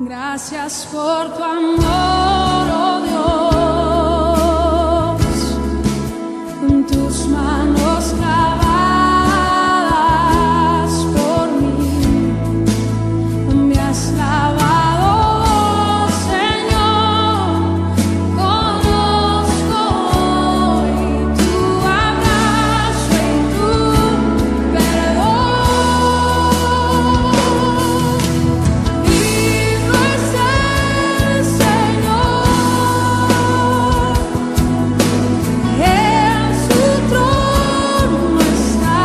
Gracias por tu amor, oh Dios, con tus manos clavadas por mí, me has lavado, Señor, conozco hoy tu abrazo y tu perdón. Vivo es el Señor, en su trono está.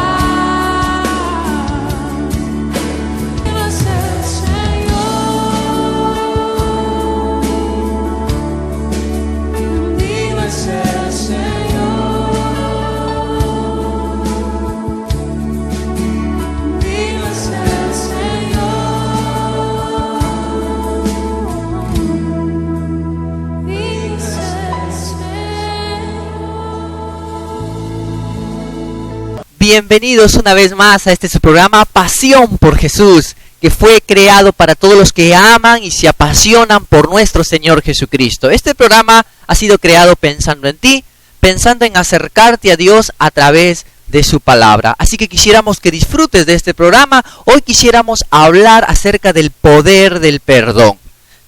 Vivo es el Señor, vivo es el Señor, vivo es el Señor, vivo es el Señor. Bienvenidos una vez más a este su programa Pasión por Jesús, que fue creado para todos los que aman y se apasionan por nuestro Señor Jesucristo. Este programa ha sido creado pensando en ti, pensando en acercarte a Dios a través de su palabra. Así que quisiéramos que disfrutes de este programa. Hoy quisiéramos hablar acerca del poder del perdón,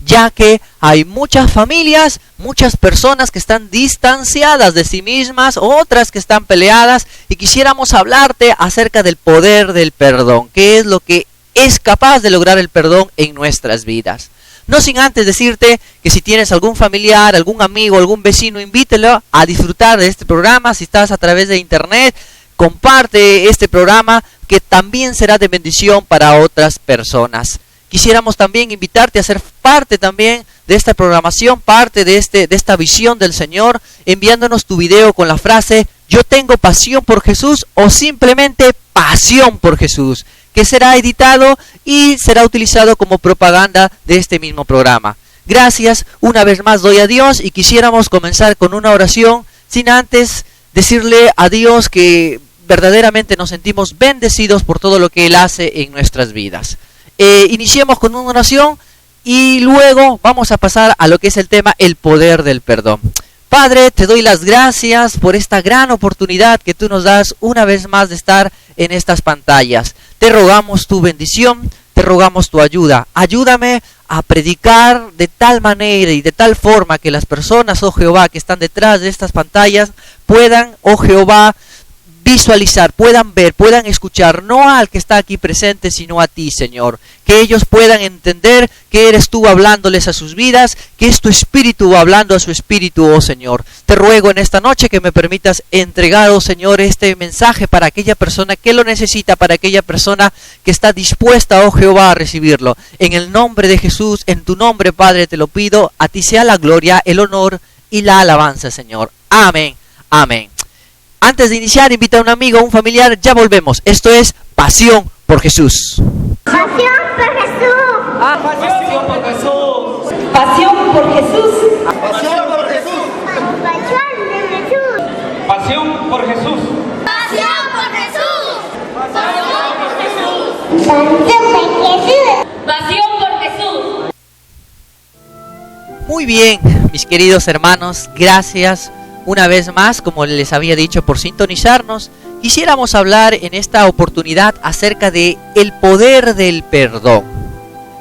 ya que hay muchas familias, muchas personas que están distanciadas de sí mismas, otras que están peleadas, y quisiéramos hablarte acerca del poder del perdón, qué es lo que es capaz de lograr el perdón en nuestras vidas. No sin antes decirte que si tienes algún familiar, algún amigo, algún vecino, invítelo a disfrutar de este programa. Si estás a través de internet, comparte este programa, que también será de bendición para otras personas. Quisiéramos también invitarte a ser parte también de esta programación, parte de esta visión del Señor, enviándonos tu video con la frase "Yo tengo pasión por Jesús" o simplemente "Pasión por Jesús", que será editado y será utilizado como propaganda de este mismo programa. Gracias, una vez más doy a Dios, y quisiéramos comenzar con una oración, sin antes decirle a Dios que verdaderamente nos sentimos bendecidos por todo lo que Él hace en nuestras vidas. Iniciemos con una oración y luego vamos a pasar a lo que es el tema, el poder del perdón. Padre, te doy las gracias por esta gran oportunidad que tú nos das una vez más de estar en estas pantallas. Te rogamos tu bendición, te rogamos tu ayuda. Ayúdame a predicar de tal manera y de tal forma que las personas, oh Jehová, que están detrás de estas pantallas puedan, oh Jehová, visualizar, puedan ver, puedan escuchar, no al que está aquí presente, sino a ti, Señor. Que ellos puedan entender que eres tú hablándoles a sus vidas, que es tu espíritu hablando a su espíritu, oh Señor. Te ruego en esta noche que me permitas entregar, oh Señor, este mensaje para aquella persona que lo necesita, para aquella persona que está dispuesta, oh Jehová, a recibirlo. En el nombre de Jesús, en tu nombre, Padre, te lo pido. A ti sea la gloria, el honor y la alabanza, Señor. Amén, amén. Antes de iniciar, invita a un amigo, a un familiar, ya volvemos. Esto es Pasión por Jesús. Pasión por Jesús. Pasión por Jesús. Pasión por Jesús. Pasión por Jesús. Pasión por Jesús. Pasión por Jesús. Pasión por Jesús. Pasión por Jesús. Pasión por Jesús. Muy bien, mis queridos hermanos, gracias una vez más, como les había dicho, por sintonizarnos. Quisiéramos hablar en esta oportunidad acerca de el poder del perdón.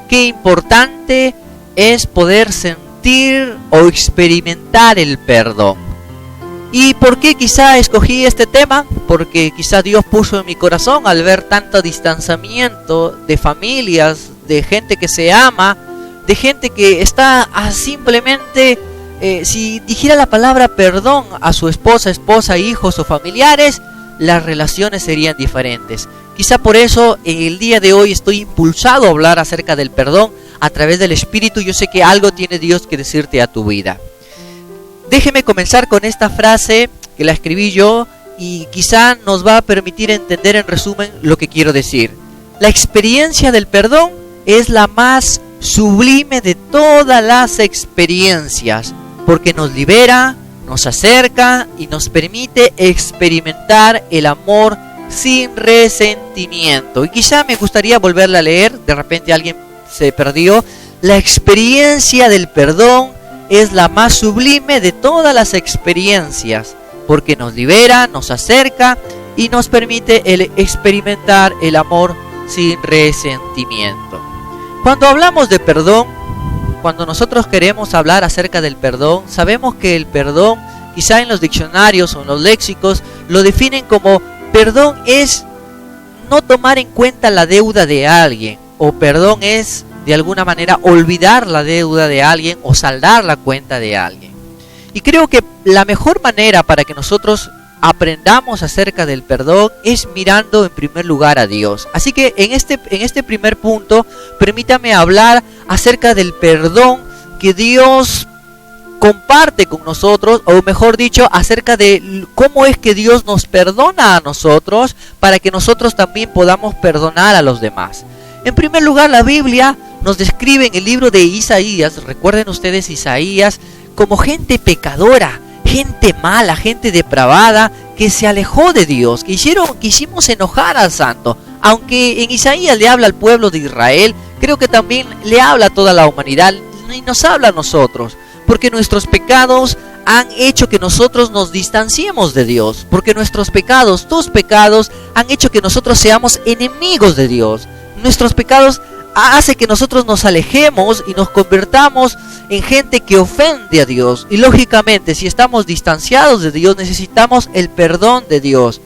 Qué importante es poder sentir o experimentar el perdón. ¿Y por qué quizá escogí este tema? Porque quizá Dios puso en mi corazón al ver tanto distanciamiento de familias, de gente que se ama, de gente que está simplemente... si dijera la palabra perdón a su esposa, hijos o familiares, las relaciones serían diferentes. Quizá por eso el día de hoy estoy impulsado a hablar acerca del perdón a través del Espíritu. Yo sé que algo tiene Dios que decirte a tu vida. Déjeme comenzar con esta frase que la escribí yo y quizá nos va a permitir entender en resumen lo que quiero decir. La experiencia del perdón es la más sublime de todas las experiencias, porque nos libera, nos acerca y nos permite experimentar el amor sin resentimiento. Y quizá me gustaría volverla a leer, de repente alguien se perdió, la experiencia del perdón es la más sublime de todas las experiencias, porque nos libera, nos acerca y nos permite experimentar el amor sin resentimiento. Cuando hablamos de perdón, cuando nosotros queremos hablar acerca del perdón, sabemos que el perdón, quizá en los diccionarios o en los léxicos, lo definen como perdón es no tomar en cuenta la deuda de alguien, o perdón es de alguna manera olvidar la deuda de alguien o saldar la cuenta de alguien. Y creo que la mejor manera para que nosotros aprendamos acerca del perdón es mirando en primer lugar a Dios. Así que en este primer punto, permítame hablar acerca del perdón que Dios comparte con nosotros, o mejor dicho, acerca de cómo es que Dios nos perdona a nosotros para que nosotros también podamos perdonar a los demás. En primer lugar, la Biblia nos describe en el libro de Isaías, recuerden ustedes Isaías, como gente pecadora, gente mala, gente depravada, que se alejó de Dios, que quisimos enojar al santo. Aunque en Isaías le habla al pueblo de Israel, creo que también le habla a toda la humanidad y nos habla a nosotros, porque nuestros pecados han hecho que nosotros nos distanciemos de Dios, porque nuestros pecados, tus pecados, han hecho que nosotros seamos enemigos de Dios. Nuestros pecados hace que nosotros nos alejemos y nos convirtamos en gente que ofende a Dios. Y lógicamente, si estamos distanciados de Dios, necesitamos el perdón de Dios.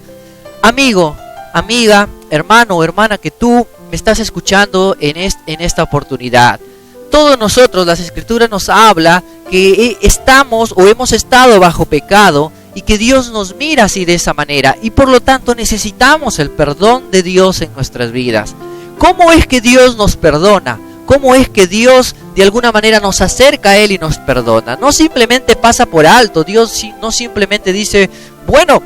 Amigo, amiga, hermano o hermana que tú me estás escuchando en esta oportunidad. Todos nosotros, las Escrituras nos habla que estamos o hemos estado bajo pecado y que Dios nos mira así de esa manera. Y por lo tanto necesitamos el perdón de Dios en nuestras vidas. ¿Cómo es que Dios nos perdona? ¿Cómo es que Dios de alguna manera nos acerca a Él y nos perdona? No simplemente pasa por alto. Dios no simplemente dice, bueno,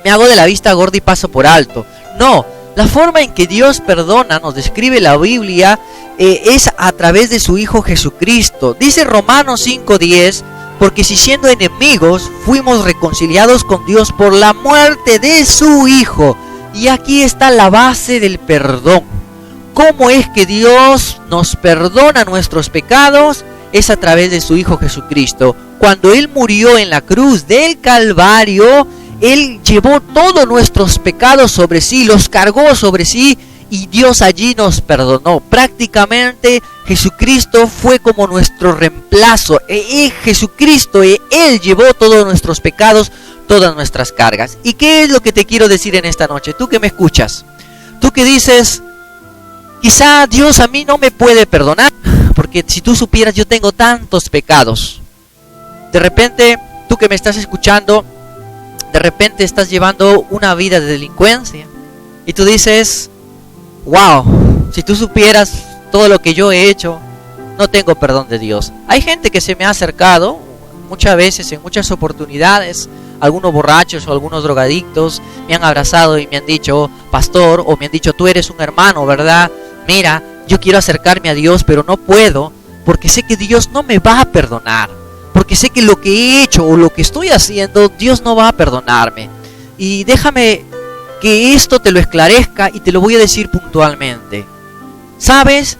me hago de la vista gorda y paso por alto. No, la forma en que Dios perdona, nos describe la Biblia, es a través de su Hijo Jesucristo. Dice Romanos 5:10, porque si siendo enemigos fuimos reconciliados con Dios por la muerte de su Hijo. Y aquí está la base del perdón. ¿Cómo es que Dios nos perdona nuestros pecados? Es a través de su Hijo Jesucristo. Cuando Él murió en la cruz del Calvario, Él llevó todos nuestros pecados sobre sí, los cargó sobre sí, y Dios allí nos perdonó. Prácticamente Jesucristo fue como nuestro reemplazo. Jesucristo, Él llevó todos nuestros pecados, todas nuestras cargas. ¿Y qué es lo que te quiero decir en esta noche? Tú que me escuchas, tú que dices, quizá Dios a mí no me puede perdonar, porque si tú supieras, yo tengo tantos pecados. De repente, tú que me estás escuchando, de repente estás llevando una vida de delincuencia y tú dices, wow, si tú supieras todo lo que yo he hecho, no tengo perdón de Dios. Hay gente que se me ha acercado muchas veces, en muchas oportunidades, algunos borrachos o algunos drogadictos me han abrazado y me han dicho, pastor, o me han dicho, tú eres un hermano, ¿verdad? Mira, yo quiero acercarme a Dios, pero no puedo, porque sé que Dios no me va a perdonar, porque sé que lo que he hecho o lo que estoy haciendo, Dios no va a perdonarme. Y déjame que esto te lo esclarezca y te lo voy a decir puntualmente. ¿Sabes?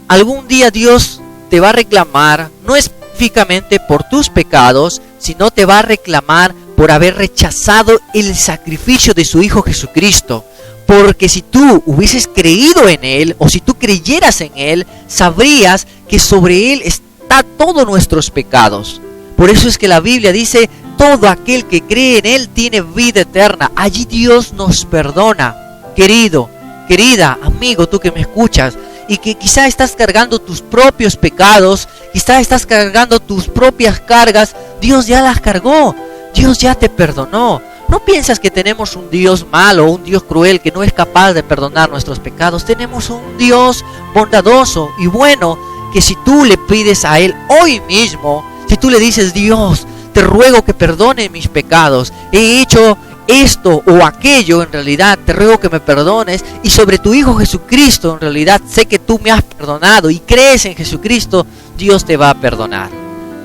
Algún día Dios te va a reclamar, no específicamente por tus pecados, sino te va a reclamar por haber rechazado el sacrificio de su Hijo Jesucristo. Porque si tú hubieses creído en Él, o si tú creyeras en Él, sabrías que sobre Él está todos nuestros pecados. Por eso es que la Biblia dice, todo aquel que cree en Él tiene vida eterna. Allí Dios nos perdona. Querido, querida, amigo, tú que me escuchas, y que quizá estás cargando tus propios pecados, quizá estás cargando tus propias cargas, Dios ya las cargó, Dios ya te perdonó. No piensas que tenemos un Dios malo, un Dios cruel que no es capaz de perdonar nuestros pecados. Tenemos un Dios bondadoso y bueno, que si tú le pides a Él hoy mismo, si tú le dices, Dios, te ruego que perdone mis pecados, he hecho esto o aquello, en realidad te ruego que me perdones, y sobre tu Hijo Jesucristo, en realidad sé que tú me has perdonado y crees en Jesucristo, Dios te va a perdonar.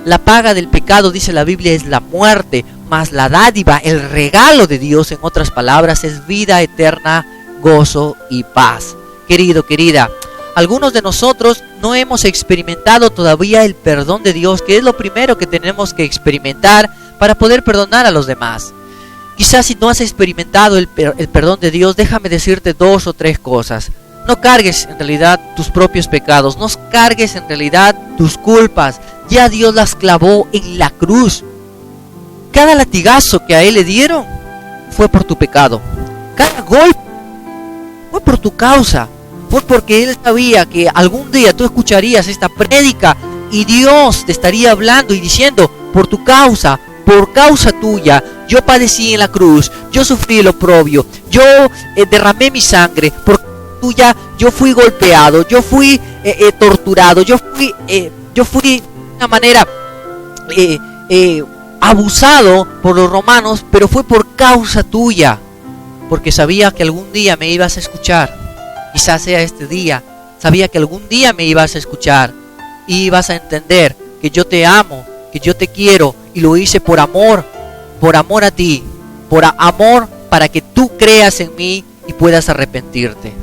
La paga del pecado, dice la Biblia, es la muerte, mas la dádiva, el regalo de Dios, en otras palabras, es vida eterna, gozo y paz. Querido, querida, algunos de nosotros no hemos experimentado todavía el perdón de Dios, que es lo primero que tenemos que experimentar para poder perdonar a los demás. Quizás si no has experimentado el perdón de Dios, déjame decirte 2 o 3 cosas. No cargues en realidad tus propios pecados, no cargues en realidad tus culpas. Ya Dios las clavó en la cruz. Cada latigazo que a Él le dieron fue por tu pecado. Cada golpe fue por tu causa. Fue porque Él sabía que algún día tú escucharías esta prédica y Dios te estaría hablando y diciendo: por tu causa, por causa tuya, yo padecí en la cruz, yo sufrí el oprobio, yo derramé mi sangre, por tuya yo fui golpeado, yo fui torturado, yo fui de una manera abusado por los romanos, pero fue por causa tuya, porque sabía que algún día me ibas a escuchar. Quizás sea este día. Sabía que algún día me ibas a escuchar y ibas a entender que yo te amo, que yo te quiero, y lo hice por amor a ti, por amor para que tú creas en mí y puedas arrepentirte.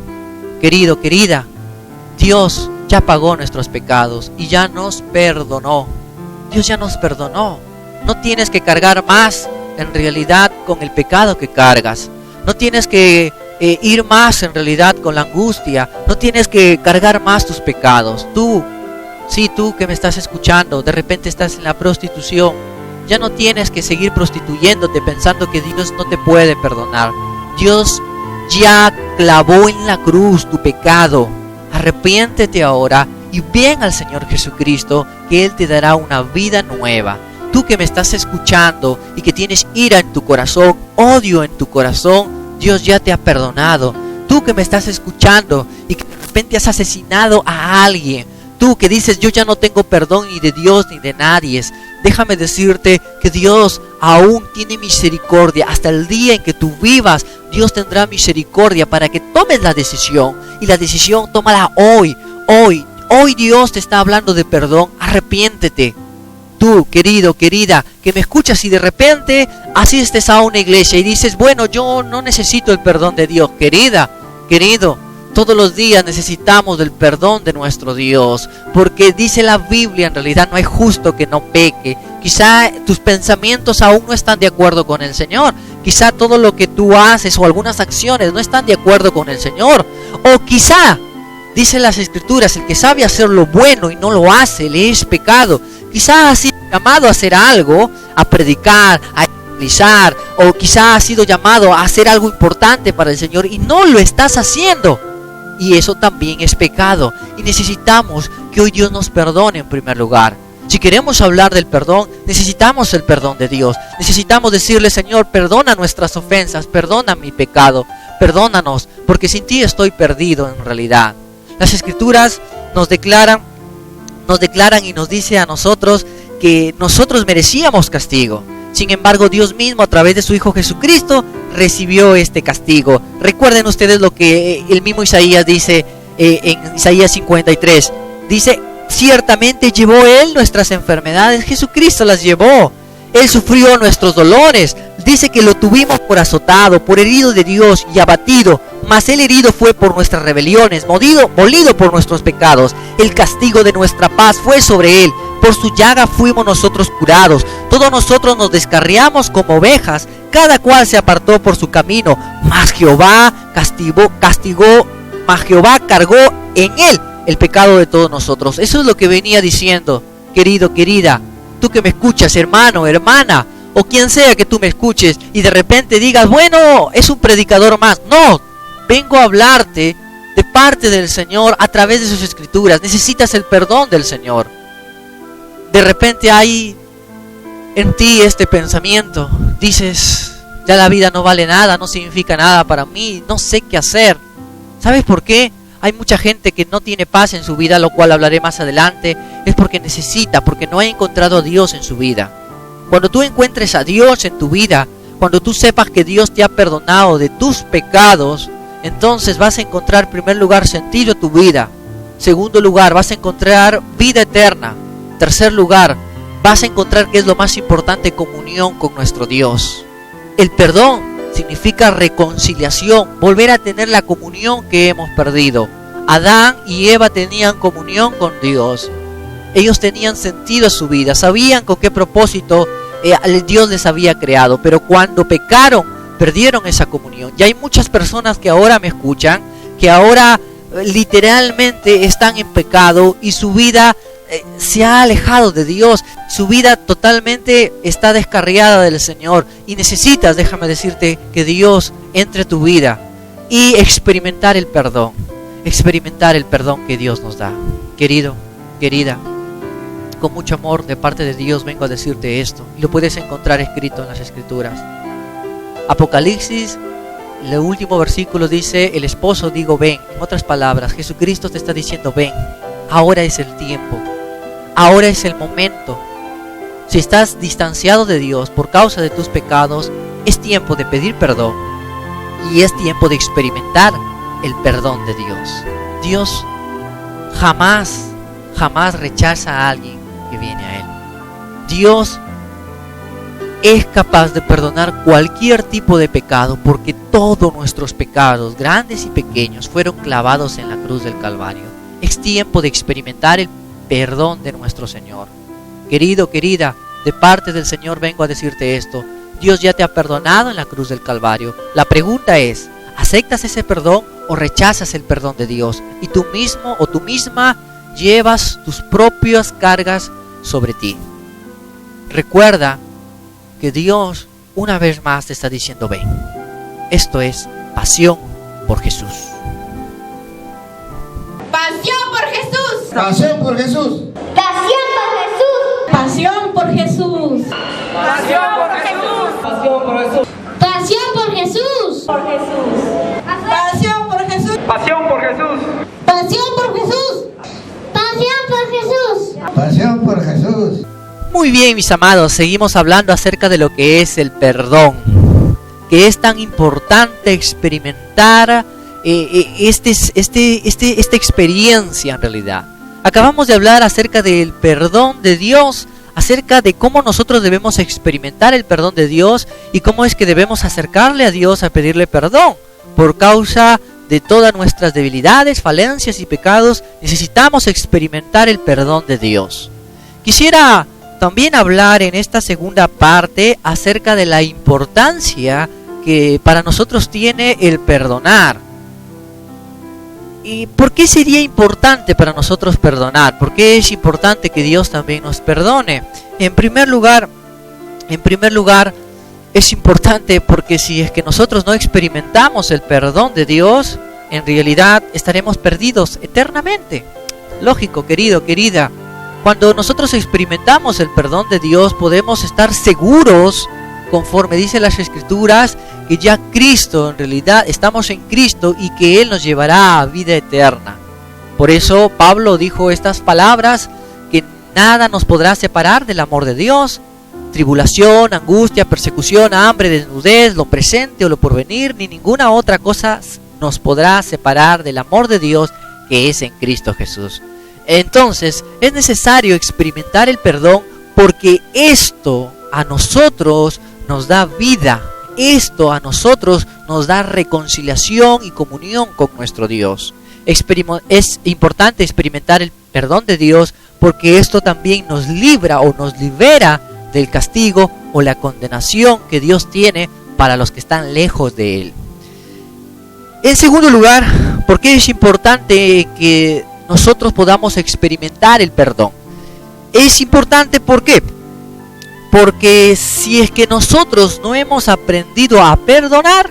Querido, querida, Dios ya pagó nuestros pecados y ya nos perdonó. Dios ya nos perdonó. No tienes que cargar más en realidad con el pecado que cargas. No tienes que ir más en realidad con la angustia. No tienes que cargar más tus pecados. Tú que me estás escuchando, de repente estás en la prostitución. Ya no tienes que seguir prostituyéndote pensando que Dios no te puede perdonar. Dios ya clavó en la cruz tu pecado. Arrepiéntete ahora y ven al Señor Jesucristo, que Él te dará una vida nueva. Tú que me estás escuchando y que tienes ira en tu corazón, odio en tu corazón, Dios ya te ha perdonado. Tú que me estás escuchando y que de repente has asesinado a alguien, tú que dices: yo ya no tengo perdón ni de Dios ni de nadie, déjame decirte que Dios aún tiene misericordia. Hasta el día en que tú vivas, Dios tendrá misericordia para que tomes la decisión, y la decisión tómala hoy. Hoy Dios te está hablando de perdón. Arrepiéntete. Tú, querido, querida, que me escuchas y de repente asistes a una iglesia y dices: bueno, yo no necesito el perdón de Dios. Querida, querido, todos los días necesitamos del perdón de nuestro Dios, porque dice la Biblia, en realidad no hay justo que no peque. Quizá tus pensamientos aún no están de acuerdo con el Señor. Quizá todo lo que tú haces o algunas acciones no están de acuerdo con el Señor. O quizá, dice las Escrituras, el que sabe hacer lo bueno y no lo hace, le es pecado. Quizá has sido llamado a hacer algo, a predicar, a evangelizar, o quizá has sido llamado a hacer algo importante para el Señor y no lo estás haciendo. Y eso también es pecado. Y necesitamos que hoy Dios nos perdone en primer lugar. Si queremos hablar del perdón, necesitamos el perdón de Dios. Necesitamos decirle: Señor, perdona nuestras ofensas, perdona mi pecado, perdónanos, porque sin ti estoy perdido en realidad. Las Escrituras nos declaran y nos dice a nosotros que nosotros merecíamos castigo. Sin embargo, Dios mismo, a través de su Hijo Jesucristo, recibió este castigo. Recuerden ustedes lo que el mismo Isaías dice en Isaías 53. Dice: ciertamente llevó Él nuestras enfermedades. Jesucristo las llevó. Él sufrió nuestros dolores. Dice que lo tuvimos por azotado, por herido de Dios y abatido. Mas Él herido fue por nuestras rebeliones, molido por nuestros pecados. El castigo de nuestra paz fue sobre Él. Por su llaga fuimos nosotros curados. Todos nosotros nos descarriamos como ovejas. Cada cual se apartó por su camino. Mas Jehová mas Jehová cargó en Él el pecado de todos nosotros. Eso es lo que venía diciendo, querido, querida. Tú que me escuchas, hermano, hermana, o quien sea que tú me escuches y de repente digas: bueno, es un predicador más. No, vengo a hablarte de parte del Señor a través de sus Escrituras. Necesitas el perdón del Señor. De repente hay en ti este pensamiento. Dices: ya la vida no vale nada, no significa nada para mí, no sé qué hacer. ¿Sabes por qué? Hay mucha gente que no tiene paz en su vida, lo cual hablaré más adelante. Es porque porque no ha encontrado a Dios en su vida. Cuando tú encuentres a Dios en tu vida, cuando tú sepas que Dios te ha perdonado de tus pecados, entonces vas a encontrar, en primer lugar, sentido a tu vida. Segundo lugar, vas a encontrar vida eterna. Tercer lugar, vas a encontrar, que es lo más importante, comunión con nuestro Dios. El perdón significa reconciliación, volver a tener la comunión que hemos perdido. Adán y Eva tenían comunión con Dios. Ellos tenían sentido a su vida, sabían con qué propósito Dios les había creado, pero cuando pecaron, perdieron esa comunión. Y hay muchas personas que ahora me escuchan, que ahora literalmente están en pecado y su vida se ha alejado de Dios, su vida totalmente está descarriada del Señor, y necesitas, déjame decirte, que Dios entre a tu vida y experimentar el perdón que Dios nos da. Querido, querida, con mucho amor de parte de Dios vengo a decirte esto, y lo puedes encontrar escrito en las Escrituras. Apocalipsis, el último versículo dice: el esposo, digo, ven. En otras palabras, Jesucristo te está diciendo: ven, ahora es el tiempo, ahora es el momento. Si estás distanciado de Dios por causa de tus pecados, es tiempo de pedir perdón y es tiempo de experimentar el perdón de Dios. Dios jamás rechaza a alguien que viene a Él. Dios es capaz de perdonar cualquier tipo de pecado, porque todos nuestros pecados, grandes y pequeños, fueron clavados en la cruz del Calvario. Es tiempo de experimentar el perdón de nuestro Señor. Querido, querida, de parte del Señor vengo a decirte esto: Dios ya te ha perdonado en la cruz del Calvario. La pregunta es: ¿aceptas ese perdón o rechazas el perdón de Dios? Y tú mismo o tú misma llevas tus propias cargas sobre ti. Recuerda que Dios una vez más te está diciendo: ven. Esto es pasión por Jesús. Pasión por Jesús. Pasión por Jesús. Pasión por Jesús. Pasión por Jesús. Pasión por Jesús. Pasión por Jesús. Por Jesús. Pasión por Jesús. Pasión por Jesús. Pasión por Jesús. Pasión por Jesús. Pasión por Jesús. Muy bien, mis amados, seguimos hablando acerca de lo que es el perdón, que es tan importante experimentar esta experiencia en realidad. Acabamos de hablar acerca del perdón de Dios, acerca de cómo nosotros debemos experimentar el perdón de Dios y cómo es que debemos acercarle a Dios a pedirle perdón. Por causa de todas nuestras debilidades, falencias y pecados, necesitamos experimentar el perdón de Dios. Quisiera también hablar en esta segunda parte acerca de la importancia que para nosotros tiene el perdonar. ¿Y por qué sería importante para nosotros perdonar? ¿Por qué es importante que Dios también nos perdone? En primer lugar, es importante porque si es que nosotros no experimentamos el perdón de Dios, en realidad estaremos perdidos eternamente. Lógico, querido, querida. Cuando nosotros experimentamos el perdón de Dios, podemos estar seguros, conforme dicen las Escrituras, que ya Cristo, en realidad estamos en Cristo y que Él nos llevará a vida eterna. Por eso Pablo dijo estas palabras, que nada nos podrá separar del amor de Dios: tribulación, angustia, persecución, hambre, desnudez, lo presente o lo porvenir, ni ninguna otra cosa nos podrá separar del amor de Dios que es en Cristo Jesús. Entonces es necesario experimentar el perdón, porque esto a nosotros nos da vida, esto a nosotros nos da reconciliación y comunión con nuestro Dios. Es importante experimentar el perdón de Dios, porque esto también nos libra o nos libera del castigo o la condenación que Dios tiene para los que están lejos de Él. En segundo lugar, ¿por qué es importante que nosotros podamos experimentar el perdón? Es importante, ¿por qué? Porque si es que nosotros no hemos aprendido a perdonar,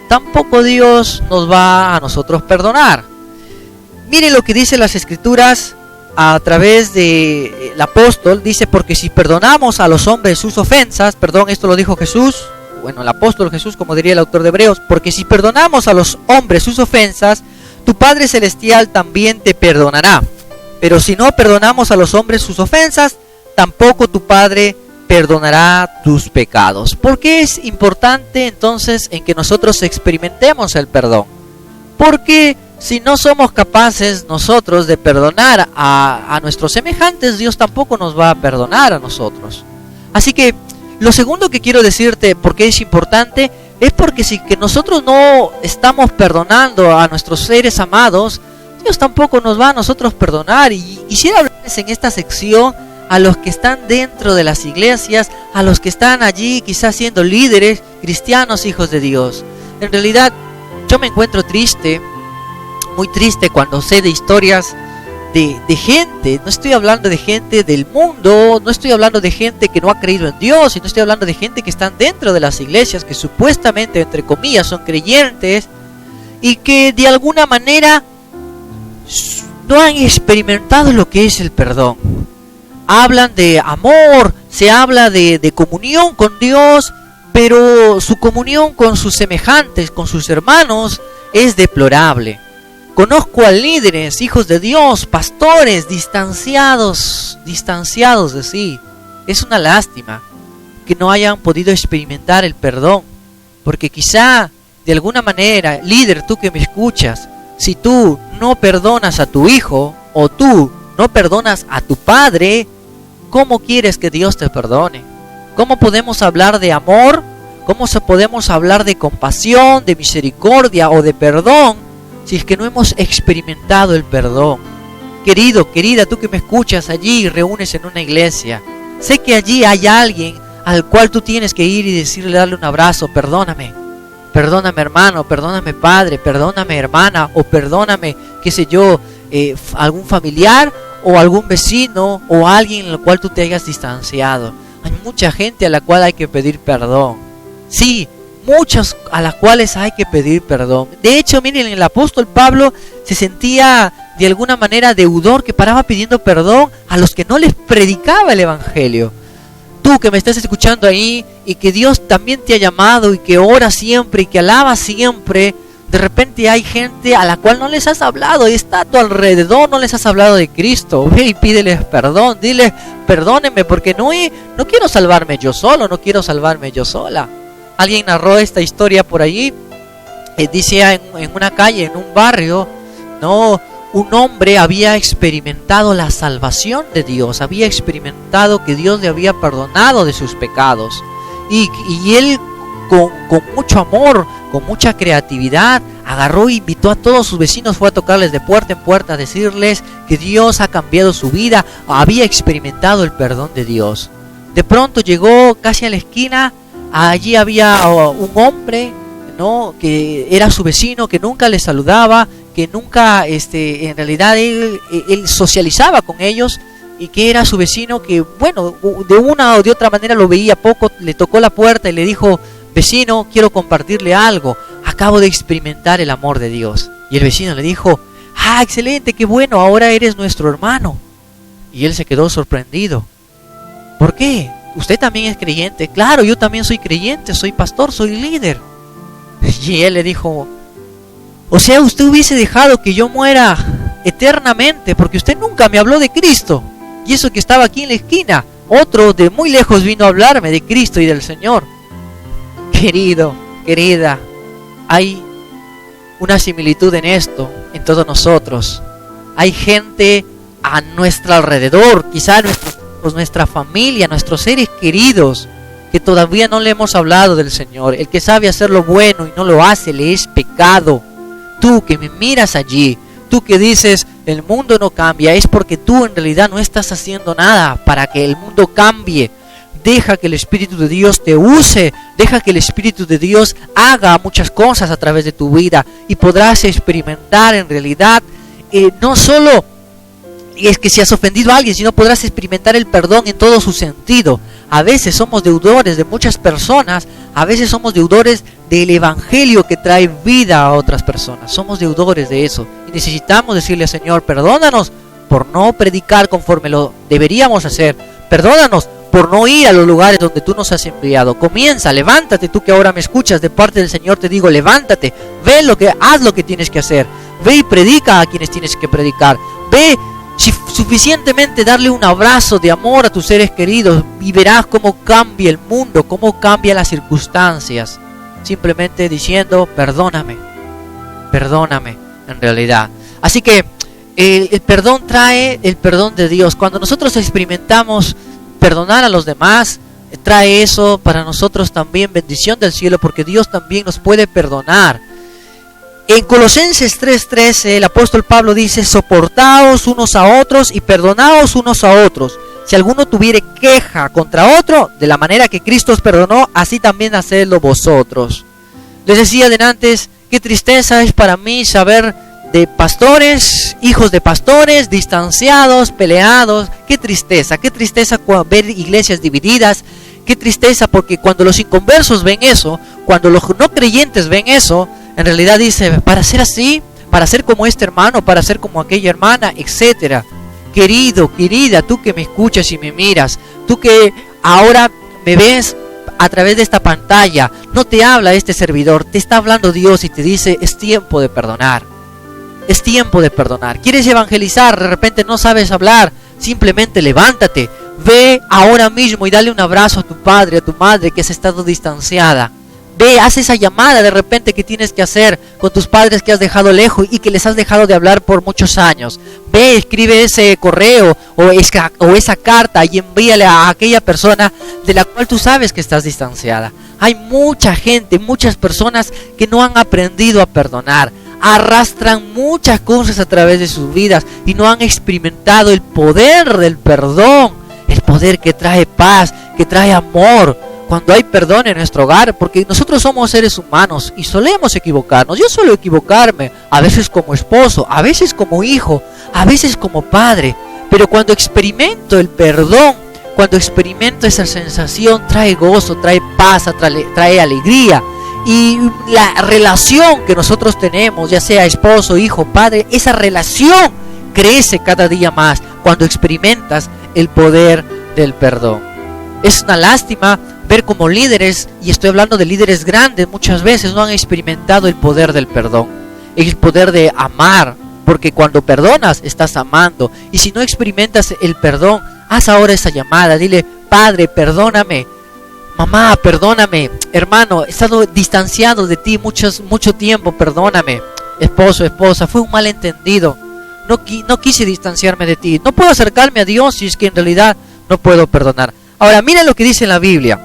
tampoco Dios nos va a nosotros perdonar. Miren lo que dicen las Escrituras a través del apóstol. Dice: porque si perdonamos a los hombres sus ofensas, perdón, esto lo dijo Jesús, bueno, el apóstol Jesús, como diría el autor de Hebreos, porque si perdonamos a los hombres sus ofensas, tu Padre Celestial también te perdonará. Pero si no perdonamos a los hombres sus ofensas, tampoco tu Padre perdonará tus pecados. ¿Por qué es importante entonces en que nosotros experimentemos el perdón? Porque si no somos capaces nosotros de perdonar a nuestros semejantes, Dios tampoco nos va a perdonar a nosotros. Así que lo segundo que quiero decirte, por qué es importante, es porque si que nosotros no estamos perdonando a nuestros seres amados, Dios tampoco nos va a nosotros perdonar. Y quisiera hablarles en esta sección a los que están dentro de las iglesias, a los que están allí quizás siendo líderes, cristianos, hijos de Dios. En realidad, yo me encuentro triste, muy triste cuando sé de historias de gente. No estoy hablando de gente del mundo, no estoy hablando de gente que no ha creído en Dios, sino estoy hablando de gente que están dentro de las iglesias, que supuestamente, entre comillas, son creyentes y que de alguna manera no han experimentado lo que es el perdón. Hablan de amor, se habla de comunión con Dios, pero su comunión con sus semejantes, con sus hermanos, es deplorable. Conozco a líderes, hijos de Dios, pastores, distanciados de sí. Es una lástima que no hayan podido experimentar el perdón, porque quizá, de alguna manera, líder, tú que me escuchas, si tú no perdonas a tu hijo, o tú no perdonas a tu padre, ¿cómo quieres que Dios te perdone? ¿Cómo podemos hablar de amor? ¿Cómo podemos hablar de compasión, de misericordia o de perdón si es que no hemos experimentado el perdón? Querido, querida, tú que me escuchas allí y reúnes en una iglesia, sé que allí hay alguien al cual tú tienes que ir y decirle, darle un abrazo, perdóname. Perdóname, hermano, perdóname, padre, perdóname, hermana, o perdóname, qué sé yo, algún familiar o algún vecino o alguien en el cual tú te hayas distanciado. Hay mucha gente a la cual hay que pedir perdón. Sí, muchas a las cuales hay que pedir perdón. De hecho, miren, el apóstol Pablo se sentía de alguna manera deudor, que paraba pidiendo perdón a los que no les predicaba el evangelio. Tú que me estás escuchando ahí y que Dios también te ha llamado y que oras siempre y que alabas siempre, de repente hay gente a la cual no les has hablado y está a tu alrededor, no les has hablado de Cristo. Ve y pídeles perdón, diles, perdónenme porque no quiero salvarme yo solo, no quiero salvarme yo sola. Alguien narró esta historia por allí, dice en una calle, en un barrio, no, un hombre había experimentado la salvación de Dios, había experimentado que Dios le había perdonado de sus pecados, y él con mucho amor, con mucha creatividad, agarró e invitó a todos sus vecinos, fue a tocarles de puerta en puerta, a decirles que Dios ha cambiado su vida, había experimentado el perdón de Dios. De pronto llegó casi a la esquina. Allí había un hombre, ¿no?, que era su vecino, que nunca le saludaba, que nunca, en realidad él socializaba con ellos, y que era su vecino que, bueno, de una o de otra manera lo veía poco. Le tocó la puerta y le dijo, vecino, quiero compartirle algo, acabo de experimentar el amor de Dios. Y el vecino le dijo, ah, excelente, qué bueno, ahora eres nuestro hermano. Y él se quedó sorprendido. ¿Por qué? ¿Usted también es creyente? Claro, yo también soy creyente, soy pastor, soy líder. Y él le dijo, o sea, usted hubiese dejado que yo muera eternamente porque usted nunca me habló de Cristo. Y eso que estaba aquí en la esquina, otro de muy lejos vino a hablarme de Cristo y del Señor. Querido, querida, hay una similitud en esto, en todos nosotros. Hay gente a nuestro alrededor, quizá nuestra familia, nuestros seres queridos, que todavía no le hemos hablado del Señor. El que sabe hacer lo bueno y no lo hace, le es pecado. Tú que me miras allí, tú que dices, el mundo no cambia, es porque tú en realidad no estás haciendo nada para que el mundo cambie. Deja que el Espíritu de Dios te use, deja que el Espíritu de Dios haga muchas cosas a través de tu vida, y podrás experimentar en realidad, no solo es que si has ofendido a alguien, sino podrás experimentar el perdón en todo su sentido. A veces somos deudores de muchas personas, a veces somos deudores del Evangelio que trae vida a otras personas, somos deudores de eso, y necesitamos decirle al Señor, perdónanos por no predicar conforme lo deberíamos hacer, perdónanos por no ir a los lugares donde tú nos has enviado. Comienza, levántate, tú que ahora me escuchas, de parte del Señor te digo, levántate, haz lo que tienes que hacer, ve y predica a quienes tienes que predicar, ve suficientemente darle un abrazo de amor a tus seres queridos, y verás cómo cambia el mundo, cómo cambian las circunstancias, simplemente diciendo, perdóname, en realidad. Así que el perdón trae el perdón de Dios. Cuando nosotros experimentamos perdonar a los demás, trae eso para nosotros también bendición del cielo, porque Dios también nos puede perdonar. En Colosenses 3:13 el apóstol Pablo dice: soportaos unos a otros y perdonaos unos a otros. Si alguno tuviere queja contra otro, de la manera que Cristo os perdonó, así también hacedlo vosotros. Les decía antes, qué tristeza es para mí saber de pastores, hijos de pastores, distanciados, peleados. Qué tristeza ver iglesias divididas. Qué tristeza, porque cuando los inconversos ven eso, cuando los no creyentes ven eso, en realidad dice, para ser así, para ser como este hermano, para ser como aquella hermana, etcétera. Querido, querida, tú que me escuchas y me miras, tú que ahora me ves a través de esta pantalla, no te habla este servidor, te está hablando Dios y te dice, es tiempo de perdonar. Es tiempo de perdonar. ¿Quieres evangelizar? De repente no sabes hablar, simplemente levántate, ve ahora mismo y dale un abrazo a tu padre, a tu madre que has estado distanciada. Ve, haz esa llamada de repente que tienes que hacer con tus padres que has dejado lejos y que les has dejado de hablar por muchos años. Ve, escribe ese correo o esa carta y envíale a aquella persona de la cual tú sabes que estás distanciada. Hay mucha gente, muchas personas que no han aprendido a perdonar. Arrastran muchas cosas a través de sus vidas y no han experimentado el poder del perdón. El poder que trae paz, que trae amor. Cuando hay perdón en nuestro hogar, porque nosotros somos seres humanos y solemos equivocarnos. Yo suelo equivocarme, a veces como esposo, a veces como hijo, a veces como padre. Pero cuando experimento el perdón, cuando experimento esa sensación, trae gozo, trae paz, trae alegría. Y la relación que nosotros tenemos, ya sea esposo, hijo, padre, esa relación crece cada día más cuando experimentas el poder del perdón. Es una lástima ver como líderes, y estoy hablando de líderes grandes, muchas veces no han experimentado el poder del perdón, el poder de amar, porque cuando perdonas estás amando. Y si no experimentas el perdón, haz ahora esa llamada, dile: Padre, perdóname, mamá, perdóname, hermano, he estado distanciado de ti mucho tiempo, perdóname, esposo, esposa, fue un malentendido, no quise distanciarme de ti, no puedo acercarme a Dios si es que en realidad no puedo perdonar. Ahora, mira lo que dice en la Biblia.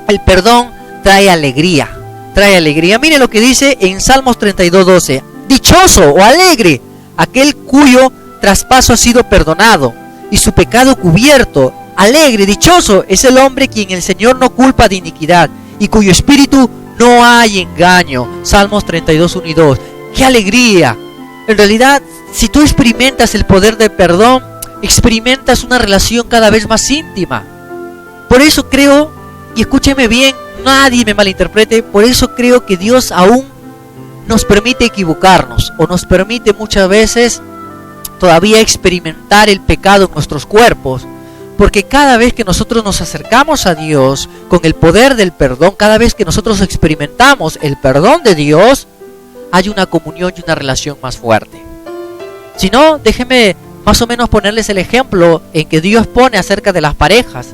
El perdón trae alegría, trae alegría. Mire lo que dice en Salmos 32:12. Dichoso o alegre aquel cuyo traspaso ha sido perdonado y su pecado cubierto. Alegre, dichoso es el hombre quien el Señor no culpa de iniquidad y cuyo espíritu no hay engaño. Salmos 32:1 y 2. ¡Qué alegría! En realidad, si tú experimentas el poder del perdón, experimentas una relación cada vez más íntima. Por eso creo, y escúcheme bien, nadie me malinterprete, por eso creo que Dios aún nos permite equivocarnos, o nos permite muchas veces todavía experimentar el pecado en nuestros cuerpos, porque cada vez que nosotros nos acercamos a Dios con el poder del perdón, cada vez que nosotros experimentamos el perdón de Dios, hay una comunión y una relación más fuerte. Si no, déjenme más o menos ponerles el ejemplo en que Dios pone acerca de las parejas.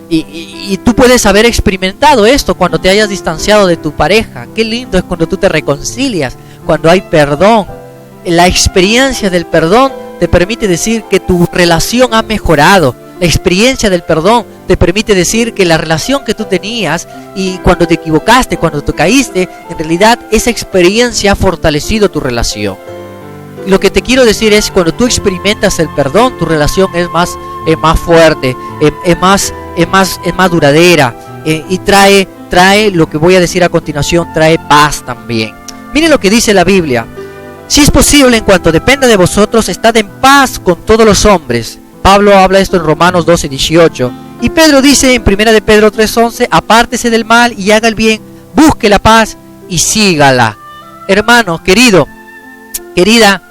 Y tú puedes haber experimentado esto cuando te hayas distanciado de tu pareja. Qué lindo es cuando tú te reconcilias, cuando hay perdón. La experiencia del perdón te permite decir que tu relación ha mejorado. La experiencia del perdón te permite decir que la relación que tú tenías y cuando te equivocaste, cuando te caíste, en realidad esa experiencia ha fortalecido tu relación. Lo que te quiero decir es, cuando tú experimentas el perdón, tu relación es más fuerte, es más duradera, y trae lo que voy a decir a continuación, trae paz también. Mire lo que dice la Biblia: si es posible, en cuanto dependa de vosotros, estad en paz con todos los hombres. Pablo habla esto en Romanos 12:18. Y Pedro dice en 1 de Pedro 3:11: apártese del mal y haga el bien, busque la paz y sígala. Hermano, querido, querida,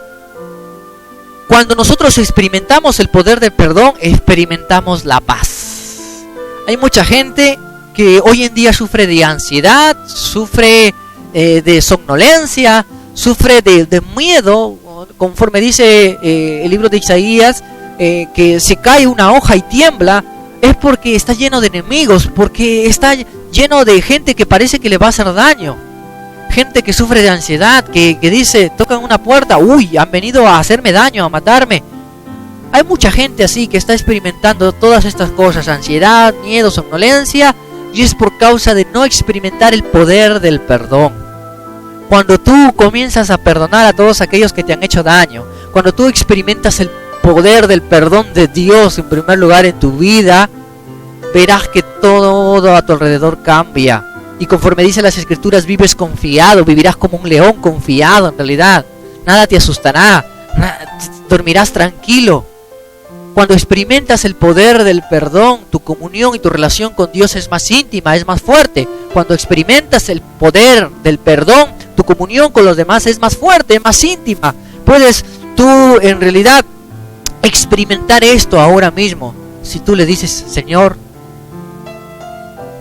cuando nosotros experimentamos el poder del perdón, experimentamos la paz. Hay mucha gente que hoy en día sufre de ansiedad, sufre de somnolencia, sufre de miedo, conforme dice el libro de Isaías, que se cae una hoja y tiembla. Es porque está lleno de enemigos, porque está lleno de gente que parece que le va a hacer daño. Gente que sufre de ansiedad, que dice, tocan una puerta, uy, han venido a hacerme daño, a matarme. Hay mucha gente así que está experimentando todas estas cosas: ansiedad, miedo, somnolencia, y es por causa de no experimentar el poder del perdón. Cuando tú comienzas a perdonar a todos aquellos que te han hecho daño, cuando tú experimentas el poder del perdón de Dios en primer lugar en tu vida, verás que todo a tu alrededor cambia. Y conforme dice las Escrituras, vives confiado, vivirás como un león confiado en realidad. Nada te asustará, dormirás tranquilo. Cuando experimentas el poder del perdón, tu comunión y tu relación con Dios es más íntima, es más fuerte. Cuando experimentas el poder del perdón, tu comunión con los demás es más fuerte, más íntima. Puedes tú en realidad experimentar esto ahora mismo. Si tú le dices: Señor,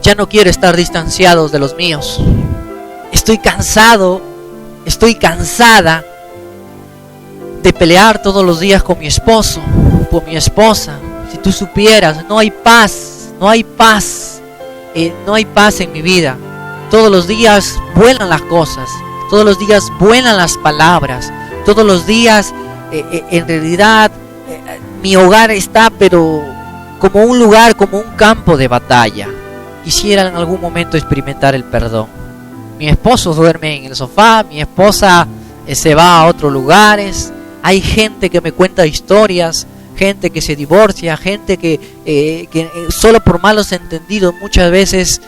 ya no quiero estar distanciados de los míos. Estoy cansado, estoy cansada de pelear todos los días con mi esposo, con mi esposa. Si tú supieras, no hay paz, no hay paz en mi vida. Todos los días vuelan las cosas, todos los días vuelan las palabras, todos los días en realidad mi hogar está pero como un lugar, como un campo de batalla. Quisiera en algún momento experimentar el perdón. Mi esposo duerme en el sofá, mi esposa se va a otros lugares. Hay gente que me cuenta historias, gente que se divorcia, gente que solo por malos entendidos muchas veces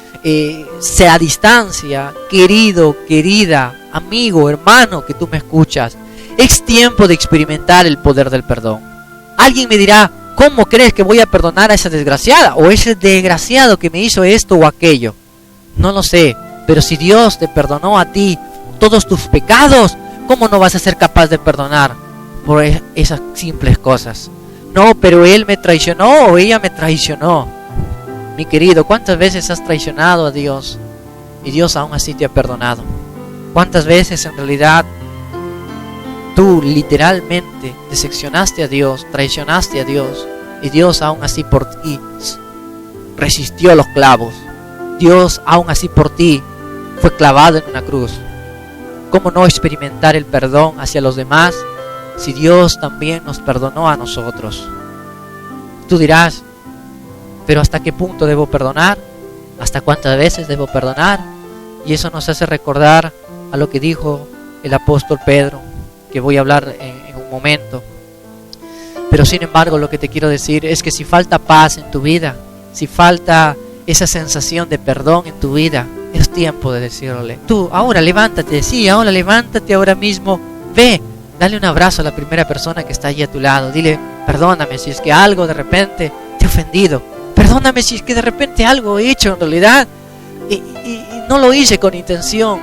se adistancia. Querido, querida, amigo, hermano que tú me escuchas, es tiempo de experimentar el poder del perdón. Alguien me dirá: ¿cómo crees que voy a perdonar a esa desgraciada o ese desgraciado que me hizo esto o aquello? No lo sé, pero si Dios te perdonó a ti todos tus pecados, ¿cómo no vas a ser capaz de perdonar por esas simples cosas? No, pero él me traicionó o ella me traicionó. Mi querido, ¿cuántas veces has traicionado a Dios y Dios aún así te ha perdonado? ¿Cuántas veces en realidad tú literalmente decepcionaste a Dios, traicionaste a Dios, y Dios aún así por ti resistió los clavos? Dios aún así por ti fue clavado en una cruz. ¿Cómo no experimentar el perdón hacia los demás si Dios también nos perdonó a nosotros? Tú dirás: pero ¿hasta qué punto debo perdonar? ¿Hasta cuántas veces debo perdonar? Y eso nos hace recordar a lo que dijo el apóstol Pedro, que voy a hablar en un momento. Pero sin embargo, lo que te quiero decir es que si falta paz en tu vida, si falta esa sensación de perdón en tu vida, es tiempo de decirle: tú ahora levántate, sí, ahora levántate ahora mismo, ve, dale un abrazo a la primera persona que está allí a tu lado, dile: perdóname si es que algo de repente te he ofendido, perdóname si es que de repente algo he hecho en realidad y no lo hice con intención.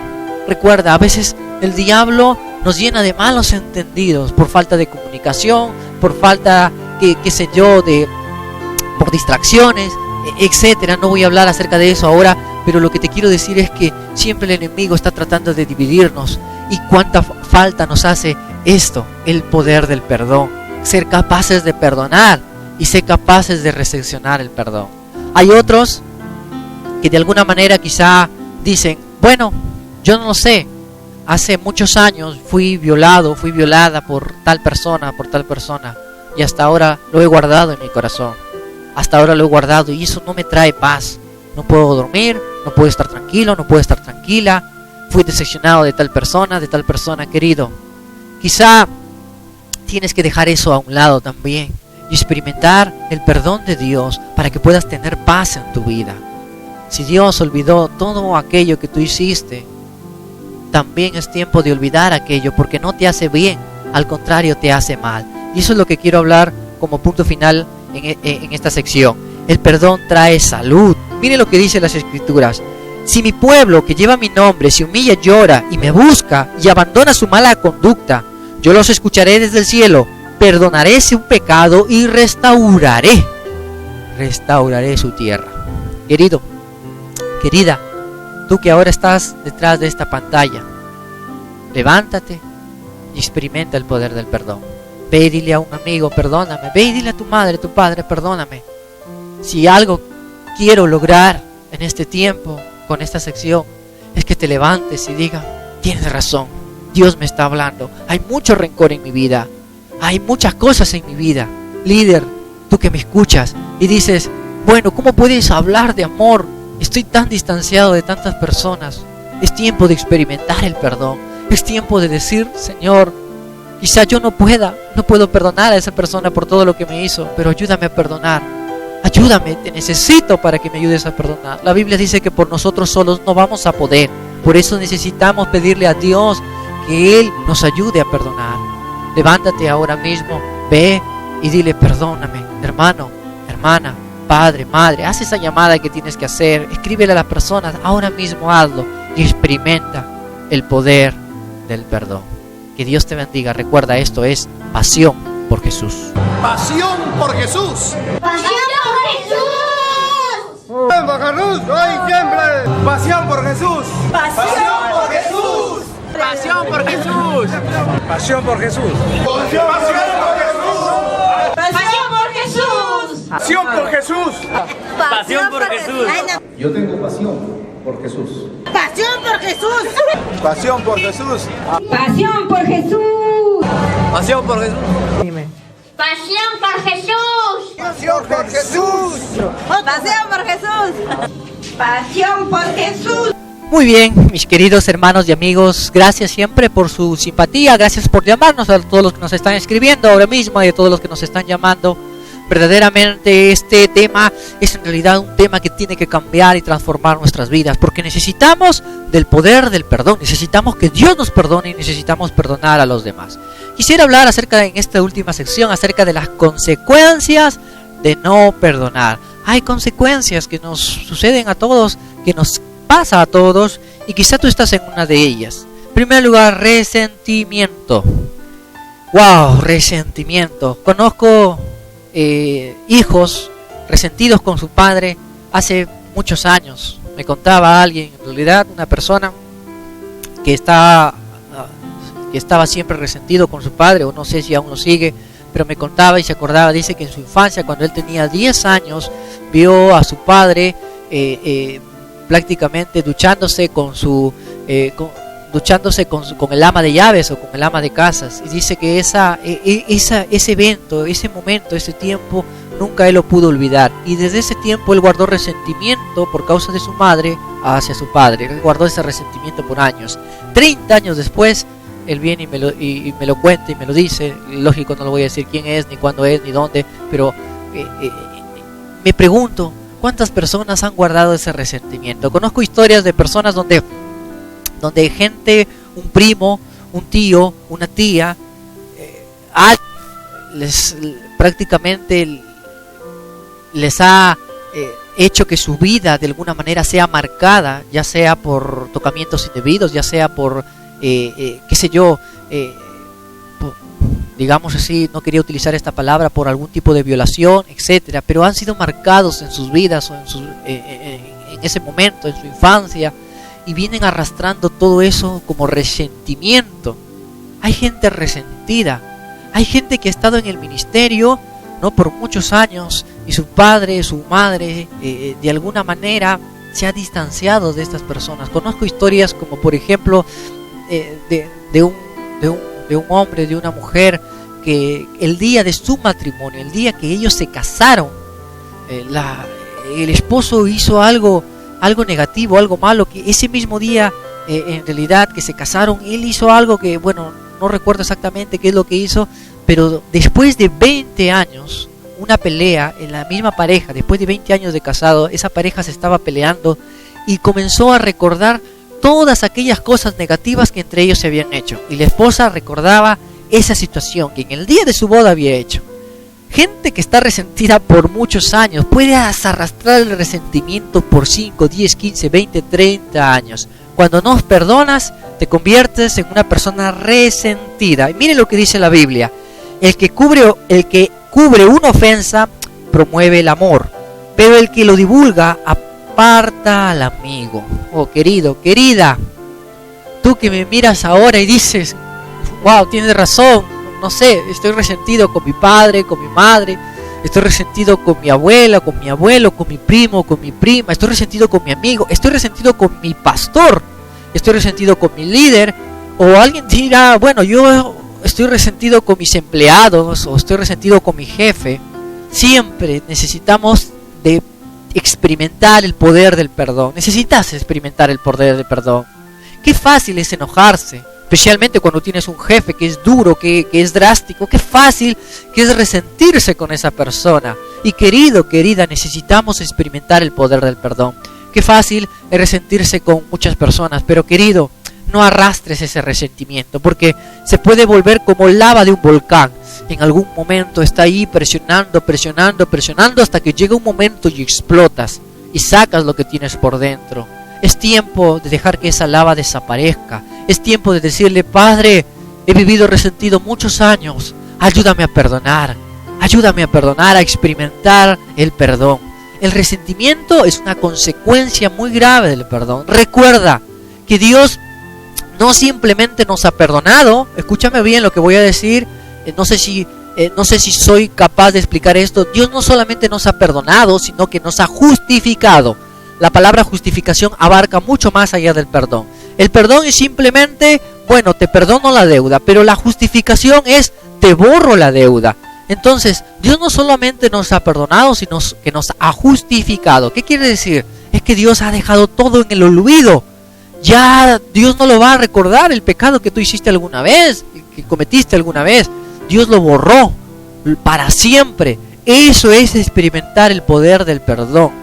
Recuerda, a veces el diablo nos llena de malos entendidos por falta de comunicación, por falta, qué sé yo, por distracciones, etcétera. No voy a hablar acerca de eso ahora, pero lo que te quiero decir es que siempre el enemigo está tratando de dividirnos. Y cuánta falta nos hace esto, el poder del perdón, ser capaces de perdonar y ser capaces de recepcionar el perdón. Hay otros que de alguna manera quizá dicen: bueno, yo no lo sé, hace muchos años fui violado, fui violada por tal persona, y hasta ahora lo he guardado en mi corazón, hasta ahora lo he guardado y eso no me trae paz. No puedo dormir, no puedo estar tranquilo, no puedo estar tranquila. Fui decepcionado de tal persona, querido. Quizá tienes que dejar eso a un lado también y experimentar el perdón de Dios para que puedas tener paz en tu vida. Si Dios olvidó todo aquello que tú hiciste, también es tiempo de olvidar aquello, porque no te hace bien, al contrario te hace mal. Y eso es lo que quiero hablar como punto final en esta sección. El perdón trae salud. Mire lo que dice las Escrituras: si mi pueblo que lleva mi nombre se humilla, llora y me busca y abandona su mala conducta, yo los escucharé desde el cielo, perdonaré su pecado y restauraré su tierra. Querido, querida, tú que ahora estás detrás de esta pantalla, levántate y experimenta el poder del perdón. Ve y dile a un amigo: perdóname. Ve y dile a tu madre, tu padre: perdóname. Si algo quiero lograr en este tiempo, con esta sección, es que te levantes y digas: tienes razón, Dios me está hablando. Hay mucho rencor en mi vida, hay muchas cosas en mi vida. Líder, tú que me escuchas y dices: bueno, ¿cómo puedes hablar de amor? Estoy tan distanciado de tantas personas. Es tiempo de experimentar el perdón. Es tiempo de decir, Señor, quizá yo no puedo perdonar a esa persona por todo lo que me hizo, pero ayúdame a perdonar. Ayúdame, te necesito para que me ayudes a perdonar. La Biblia dice que por nosotros solos no vamos a poder. Por eso necesitamos pedirle a Dios que Él nos ayude a perdonar. Levántate ahora mismo, ve y dile, perdóname, hermano, hermana, padre, madre. Haz esa llamada que tienes que hacer. Escríbele a las personas, ahora mismo hazlo y experimenta el poder del perdón. Que Dios te bendiga. Recuerda, esto es Pasión por Jesús. Pasión por Jesús. Pasión por Jesús. Pasión por Jesús, hoy siempre. Pasión por Jesús. Pasión por Jesús. Pasión por Jesús. Pasión por Jesús. Pasión por Jesús. Pasión por Jesús. Pasión por Jesús. Yo tengo pasión por Jesús. Pasión por Jesús. Pasión por Jesús. Pasión por Jesús. Pasión por Jesús. Pasión por Jesús. Pasión por Jesús. Pasión por Jesús. Pasión por Jesús. Muy bien, mis queridos hermanos y amigos, gracias siempre por su simpatía, gracias por llamarnos, a todos los que nos están escribiendo ahora mismo y a todos los que nos están llamando. Verdaderamente este tema es en realidad un tema que tiene que cambiar y transformar nuestras vidas, porque necesitamos del poder del perdón, necesitamos que Dios nos perdone y necesitamos perdonar a los demás. Quisiera hablar en esta última sección acerca de las consecuencias de no perdonar. Hay consecuencias que nos suceden a todos, que nos pasa a todos, y quizá tú estás en una de ellas. En primer lugar, resentimiento. Wow, resentimiento. Conozco hijos resentidos con su padre hace muchos años. Me contaba alguien, en realidad una persona que estaba siempre resentido con su padre, o no sé si aún lo sigue, pero me contaba y se acordaba. Dice que en su infancia, cuando él tenía 10 años, vio a su padre prácticamente duchándose con el ama de llaves o con el ama de casas, y dice que ese evento, ese momento, ese tiempo nunca él lo pudo olvidar, y desde ese tiempo él guardó resentimiento por causa de su madre hacia su padre. Él guardó ese resentimiento por años. 30 años después él viene y me lo cuenta y me lo dice. Lógico, no lo voy a decir quién es, ni cuándo es, ni dónde, pero me pregunto, ¿cuántas personas han guardado ese resentimiento? Conozco historias de personas donde gente, un primo, un tío, una tía, prácticamente les ha hecho que su vida de alguna manera sea marcada, ya sea por tocamientos indebidos, ya sea por, digamos así, no quería utilizar esta palabra, por algún tipo de violación, etcétera, pero han sido marcados en sus vidas o en ese momento, en su infancia, y vienen arrastrando todo eso como resentimiento. Hay gente resentida, hay gente que ha estado en el ministerio no por muchos años, y su padre, su madre, de alguna manera se ha distanciado de estas personas. Conozco historias como, por ejemplo, de un hombre, de una mujer, que el día de su matrimonio, el día que ellos se casaron, el esposo hizo algo negativo, algo malo, que ese mismo día, en realidad, que se casaron, él hizo algo que, bueno, no recuerdo exactamente qué es lo que hizo, pero después de 20 años, una pelea en la misma pareja, después de 20 años de casado, esa pareja se estaba peleando y comenzó a recordar todas aquellas cosas negativas que entre ellos se habían hecho, y la esposa recordaba esa situación que en el día de su boda había hecho. Gente que está resentida por muchos años puede arrastrar el resentimiento por 5, 10, 15, 20, 30 años. Cuando no perdonas, te conviertes en una persona resentida. Y mire lo que dice la Biblia: el que cubre una ofensa promueve el amor, pero el que lo divulga aparta al amigo. Oh, querido, querida, tú que me miras ahora y dices, wow, tienes razón, no sé, estoy resentido con mi padre, con mi madre, estoy resentido con mi abuela, con mi abuelo, con mi primo, con mi prima, estoy resentido con mi amigo, estoy resentido con mi pastor, estoy resentido con mi líder. O alguien dirá, bueno, yo estoy resentido con mis empleados, o estoy resentido con mi jefe. Siempre necesitamos de experimentar el poder del perdón. Necesitas experimentar el poder del perdón. Qué fácil es enojarse, especialmente cuando tienes un jefe que es duro, que es drástico. Qué fácil que es resentirse con esa persona. Y querido, querida, necesitamos experimentar el poder del perdón. Qué fácil es resentirse con muchas personas, pero querido, no arrastres ese resentimiento, porque se puede volver como lava de un volcán. En algún momento está ahí presionando, presionando, presionando, hasta que llega un momento y explotas y sacas lo que tienes por dentro. Es tiempo de dejar que esa lava desaparezca. Es tiempo de decirle: Padre, he vivido resentido muchos años, ayúdame a perdonar, a experimentar el perdón. El resentimiento es una consecuencia muy grave del perdón. Recuerda que Dios no simplemente nos ha perdonado. Escúchame bien lo que voy a decir. No sé si soy capaz de explicar esto. Dios no solamente nos ha perdonado, sino que nos ha justificado. La palabra justificación abarca mucho más allá del perdón. El perdón es simplemente, bueno, te perdono la deuda, pero la justificación es, te borro la deuda. Entonces, Dios no solamente nos ha perdonado, sino que nos ha justificado. ¿Qué quiere decir? Es que Dios ha dejado todo en el olvido. Ya Dios no lo va a recordar, el pecado que tú hiciste alguna vez, que cometiste alguna vez. Dios lo borró para siempre. Eso es experimentar el poder del perdón.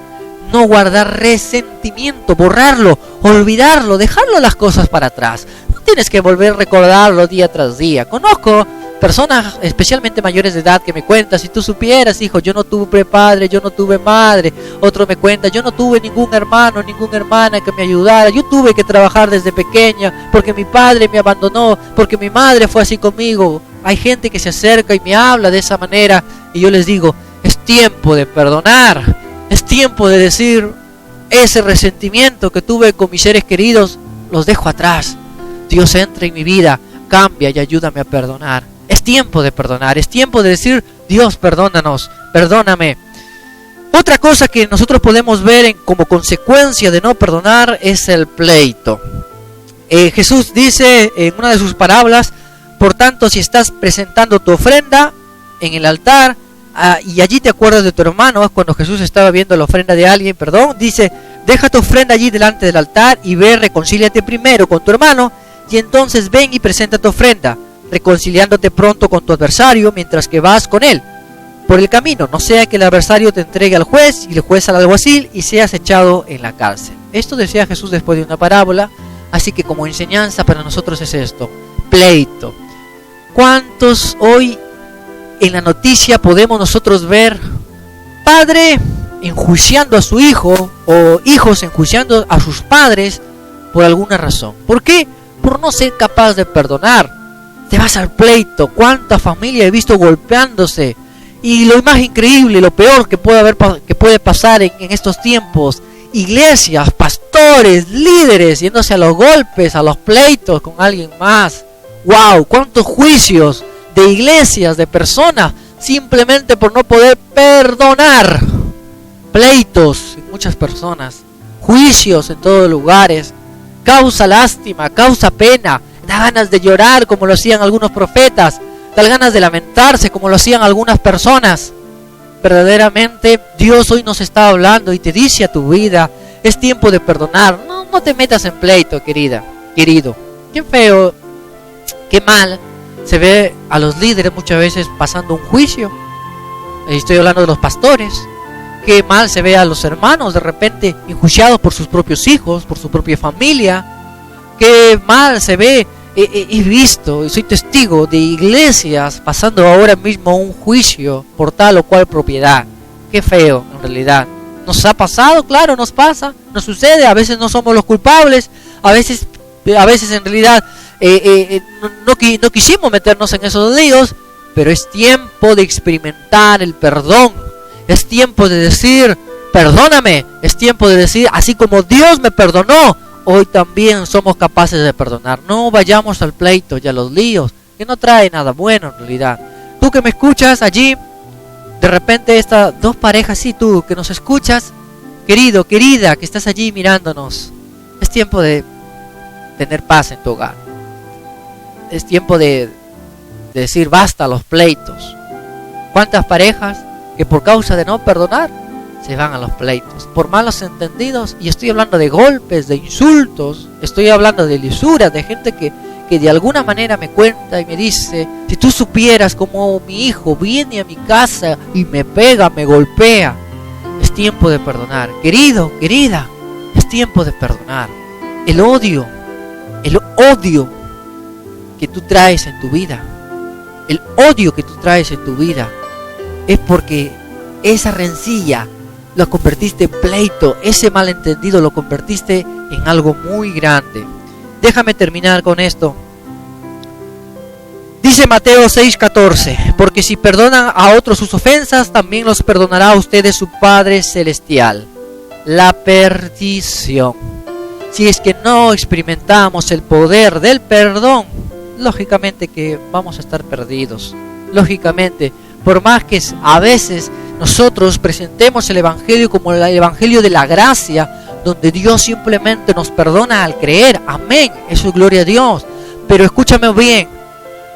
No guardar resentimiento, borrarlo, olvidarlo, dejarlo las cosas para atrás. No tienes que volver a recordarlo día tras día. Conozco personas especialmente mayores de edad que me cuentan: si tú supieras, hijo, yo no tuve padre, yo no tuve madre. Otro me cuenta: yo no tuve ningún hermano, ninguna hermana que me ayudara. Yo tuve que trabajar desde pequeña porque mi padre me abandonó, porque mi madre fue así conmigo. Hay gente que se acerca y me habla de esa manera, y yo les digo: es tiempo de perdonar. Es tiempo de decir: ese resentimiento que tuve con mis seres queridos, los dejo atrás. Dios entra en mi vida, cambia y ayúdame a perdonar. Es tiempo de perdonar, es tiempo de decir: Dios, perdónanos, perdóname. Otra cosa que nosotros podemos ver como consecuencia de no perdonar es el pleito. Jesús dice en una de sus parábolas: por tanto, si estás presentando tu ofrenda en el altar, y allí te acuerdas de tu hermano, cuando Jesús estaba viendo la ofrenda de alguien, dice: deja tu ofrenda allí delante del altar y ve, reconcíliate primero con tu hermano, y entonces ven y presenta tu ofrenda, reconciliándote pronto con tu adversario mientras que vas con él por el camino, no sea que el adversario te entregue al juez y el juez al alguacil y seas echado en la cárcel. Esto decía Jesús después de una parábola, así que como enseñanza para nosotros es esto: pleito. ¿Cuántos hoy en la noticia podemos nosotros ver padre enjuiciando a su hijo o hijos enjuiciando a sus padres por alguna razón? ¿Por qué? Por no ser capaz de perdonar. Te vas al pleito. ¿Cuánta familia he visto golpeándose? Y lo más increíble, lo peor que puede pasar en estos tiempos: iglesias, pastores, líderes yéndose a los golpes, a los pleitos con alguien más. ¡Wow! ¿Cuántos juicios de iglesias, de personas, simplemente por no poder perdonar? Pleitos en muchas personas, juicios en todos lugares, causa lástima, causa pena, da ganas de llorar como lo hacían algunos profetas, da ganas de lamentarse como lo hacían algunas personas. Verdaderamente Dios hoy nos está hablando y te dice a tu vida: es tiempo de perdonar. No te metas en pleito, querida, querido. Qué feo, qué mal se ve a los líderes muchas veces pasando un juicio. Estoy hablando de los pastores. Qué mal se ve a los hermanos de repente enjuiciados por sus propios hijos, por su propia familia. Qué mal se ve. He visto y soy testigo de iglesias pasando ahora mismo un juicio por tal o cual propiedad. Qué feo, en realidad. Nos ha pasado, claro, nos pasa, nos sucede. A veces no somos los culpables, a veces en realidad no quisimos meternos en esos líos, pero es tiempo de experimentar el perdón. Es tiempo de decir: perdóname. Es tiempo de decir: así como Dios me perdonó, hoy también somos capaces de perdonar. No vayamos al pleito y a los líos, que no trae nada bueno en realidad. Tú que me escuchas allí, de repente estas dos parejas, sí, tú que nos escuchas, querido, querida, que estás allí mirándonos, es tiempo de tener paz en tu hogar. Es tiempo de decir basta a los pleitos. ¿Cuántas parejas que por causa de no perdonar se van a los pleitos? Por malos entendidos, y estoy hablando de golpes, de insultos, estoy hablando de lisuras, de gente que que de alguna manera me cuenta y me dice: si tú supieras cómo mi hijo viene a mi casa y me pega, me golpea, es tiempo de perdonar. Querido, querida, es tiempo de perdonar. El odio que tú traes en tu vida, el odio que tú traes en tu vida, es porque esa rencilla lo convertiste en pleito, ese malentendido lo convertiste en algo muy grande. Déjame terminar con esto. Dice Mateo 6:14: porque si perdonan a otros sus ofensas, también los perdonará a ustedes su Padre Celestial. La perdición. Si es que no experimentamos el poder del perdón, lógicamente que vamos a estar perdidos. Lógicamente, por más que a veces nosotros presentemos el Evangelio como el Evangelio de la gracia, donde Dios simplemente nos perdona al creer, amén, eso es gloria a Dios. Pero escúchame bien,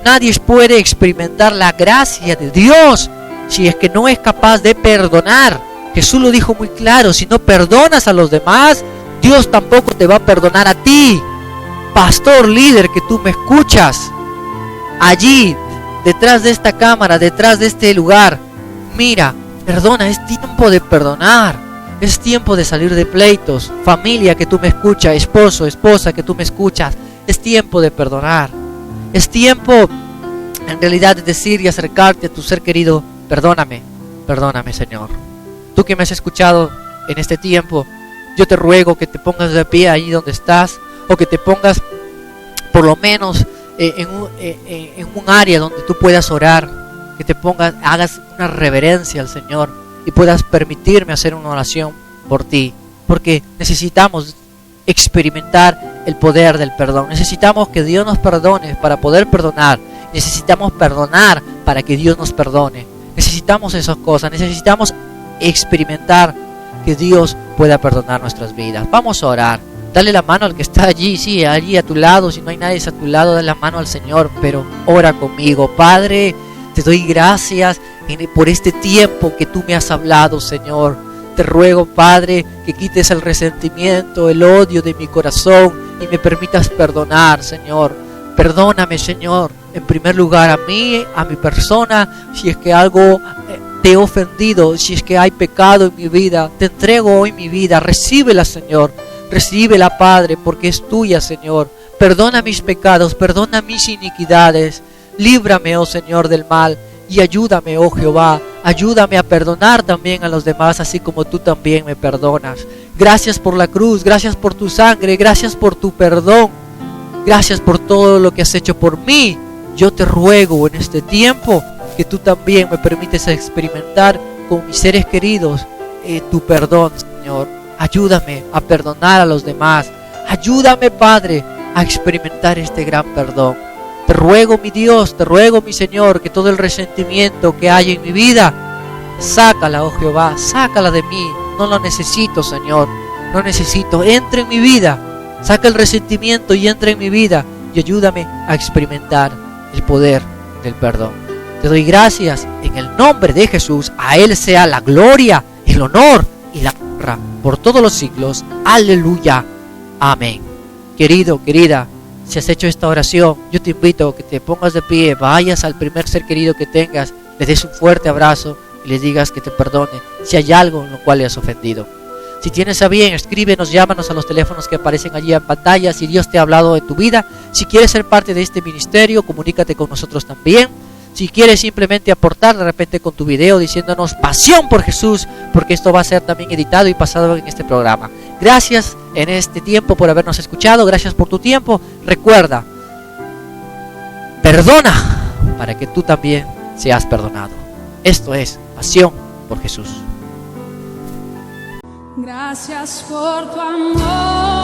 nadie puede experimentar la gracia de Dios si es que no es capaz de perdonar. Jesús lo dijo muy claro: si no perdonas a los demás, Dios tampoco te va a perdonar a ti. Pastor, líder, que tú me escuchas, allí, detrás de esta cámara, detrás de este lugar, mira, perdona, es tiempo de perdonar. Es tiempo de salir de pleitos. Familia que tú me escuchas, esposo, esposa que tú me escuchas, es tiempo de perdonar. Es tiempo, en realidad, de decir y acercarte a tu ser querido: perdóname, perdóname, Señor. Tú que me has escuchado en este tiempo, yo te ruego que te pongas de pie ahí donde estás, o que te pongas por lo menos en un área donde tú puedas orar, que te pongas, hagas una reverencia al Señor y puedas permitirme hacer una oración por ti, porque necesitamos experimentar el poder del perdón. Necesitamos que Dios nos perdone para poder perdonar. Necesitamos perdonar para que Dios nos perdone. Necesitamos esas cosas. Necesitamos experimentar que Dios pueda perdonar nuestras vidas. Vamos a orar. Dale la mano al que está allí, sí, allí a tu lado. Si no hay nadie a tu lado, dale la mano al Señor, pero ora conmigo. Padre, te doy gracias por este tiempo que tú me has hablado, Señor. Te ruego, Padre, que quites el resentimiento, el odio de mi corazón y me permitas perdonar, Señor. Perdóname, Señor, en primer lugar a mí, a mi persona, si es que algo te he ofendido, si es que hay pecado en mi vida. Te entrego hoy mi vida, recíbela, Señor. Recíbela, Padre, porque es tuya, Señor. Perdona mis pecados, perdona mis iniquidades. Líbrame, oh Señor, del mal. Y ayúdame, oh Jehová, ayúdame a perdonar también a los demás, así como tú también me perdonas. Gracias por la cruz, gracias por tu sangre, gracias por tu perdón, gracias por todo lo que has hecho por mí. Yo te ruego en este tiempo que tú también me permites experimentar con mis seres queridos tu perdón, Señor. Ayúdame a perdonar a los demás. Ayúdame, Padre, a experimentar este gran perdón. Te ruego, mi Dios, te ruego, mi Señor, que todo el resentimiento que hay en mi vida, sácala, oh Jehová, sácala de mí. No lo necesito, Señor, no necesito. Entra en mi vida, saca el resentimiento y entra en mi vida y ayúdame a experimentar el poder del perdón. Te doy gracias en el nombre de Jesús. A Él sea la gloria, el honor y la honra por todos los siglos. Aleluya. Amén. Querido, querida, si has hecho esta oración, yo te invito a que te pongas de pie, vayas al primer ser querido que tengas, le des un fuerte abrazo y le digas que te perdone si hay algo en lo cual le has ofendido. Si tienes a bien, escríbenos, llámanos a los teléfonos que aparecen allí en pantalla. Si Dios te ha hablado en tu vida, si quieres ser parte de este ministerio, comunícate con nosotros también. Si quieres simplemente aportar de repente con tu video diciéndonos pasión por Jesús, porque esto va a ser también editado y pasado en este programa. Gracias en este tiempo por habernos escuchado, gracias por tu tiempo. Recuerda, perdona para que tú también seas perdonado. Esto es Pasión por Jesús. Gracias por tu amor.